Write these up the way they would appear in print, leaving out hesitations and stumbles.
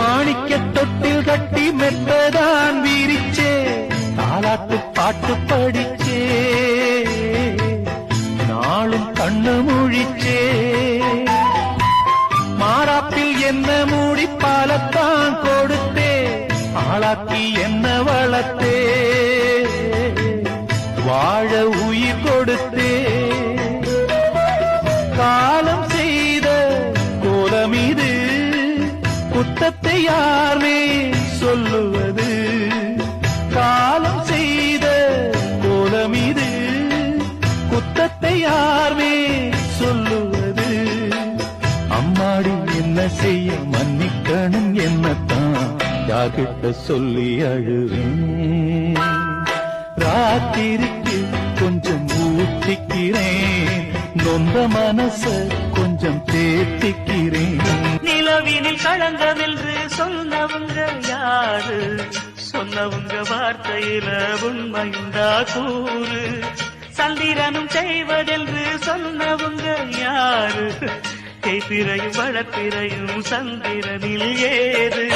மாணிக்க தொட்டில் கட்டி மெத்ததான் வீரிச்சே தாலாட்டு பாட்டு படிச்சே நாளும் கண்ணு முழிச்சே மாறாப்பில் என்ன மூடி பாலத்தான் கொடுத்தே ஆளாக்கி என்ன வளர்த்தே வாழ உயிர் கொடுத்தே காலம் செய்த கோலம் இது குத்தத்தை யாரே சொல்லுவது காலம் செய்த கோலம் இது குத்தத்தை யாரே சொல்லுவது அம்மாடி என்ன செய்ய மன்னிக்கணும் என்னத்தான் யார்கிட்ட சொல்லி அழுவேன் ராத்திரிக்கு கொஞ்சம் ஊத்திக்கிறேன் நொந்த மனச கொஞ்சம் தேத்திக்கிறேன் நிலவினில் களங்கமென்று சொன்னவங்க யாரு சொன்னவங்க வார்த்தையில உண்மையுண்டா கூறு சந்திரனும் செய்வதென்று சொன்னவங்க யாரு கைப்பிரையும் வளப்பிரையும் சந்திரனில் ஏறு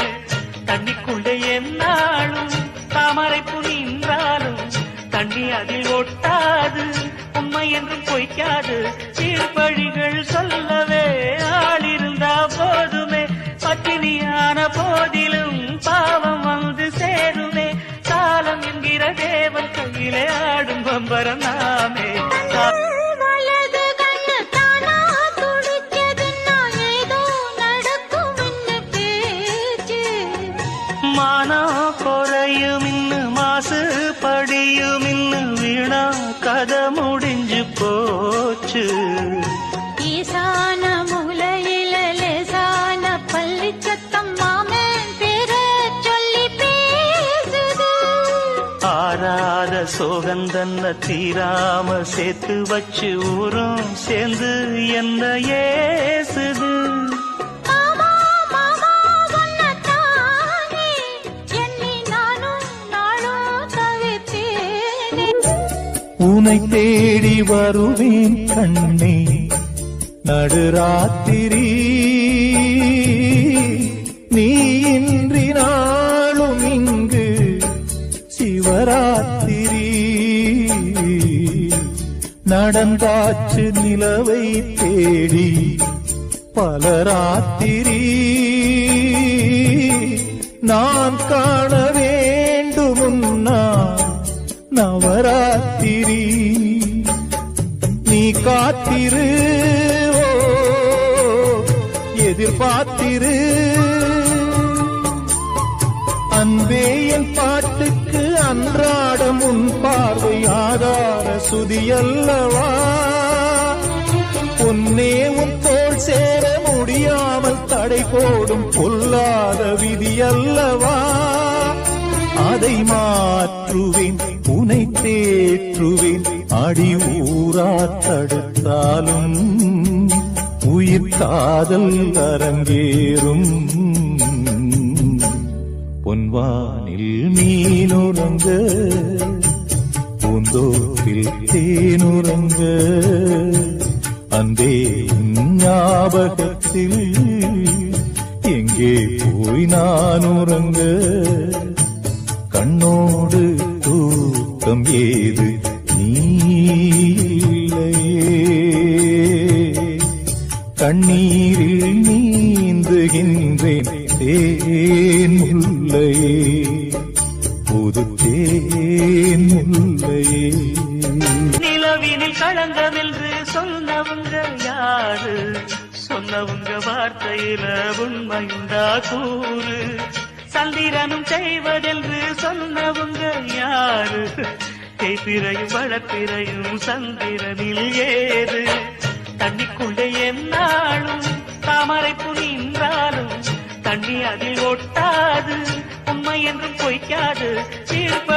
தண்ணிக்குள்ளே என்னாலும் தாமரை புனின்றாலும் தண்ணி அதில் ஒட்டாது உண்மை என்றும் பொய்க்காது சீர்பழிகள் சொல்லவே ஆளிருந்தா போதுமே பட்டினியான போதிலும் பாவம் வந்து சேருமே காலம் என்கிற தேவன் கையிலே ஆடும் பம்பரம் நாமே மானா குறையும் இன்னும் மாசு படியும் இன்னும் வீணா கதை முடிஞ்சு போச்சு ஈசான மூலையில லேசான பள்ளி சத்தம் மாமன் பேர சொல்லி பேசுது ஆறாத சோகந்தன்ன தீராம சேர்த்து வச்சு ஊரும் சேர்ந்து என்ன ஏசுது உனை தேடி வருவேன் கண்ணே நடுராத்திரி நீ இன்றி நாளும் இங்கு சிவராத்திரி நடந்தாச்சு நிலவை தேடி பலராத்திரி நான் காண வேண்டுமுன்னா நவராத்திரி நீ காத்திரு எதிர்பார்த்திரு அன்பே என் பாட்டுக்கு அன்றாடம் உன் பார்வை ஆதார சுதியல்லவா பொன்னே உன் தோள் சேர முடியாமல் தடை போடும் பொல்லாத விதியல்லவா அதை மாற்றுவேன் உனை தேற்றுவேன் அடி ஊரா தடுத்தாலும் உயிர் காதல் அரங்கேறும் பொன்வானில் மீனுறங்க பூந்தோப்பில் தேனுறங்க அந்தே ஞாபகத்தில் எங்கே போய் நான் உறங்க கண்ணோடு தூக்கம் ஏது நீலையே கண்ணீரில் நீந்துகின்றேன் தேன் முல்லையே புது தேன் முல்லையே நிலவினில் களங்கமென்று சொன்னவங்க யாரு சொன்னவங்க வார்த்தையில உண்மையுண்டா கூறு சந்திரனும் செய்வதென்று சொன்னவங்க யாரு கைப்பிரையும் வளப்பிரையும் சந்திரனில் ஏறு தண்ணிக்குள்ளே என்னாலும் தாமரை புனின்றாலும் தண்ணி அதில் ஒட்டாது உண்மை என்றும் பொய்க்காது சீர்ப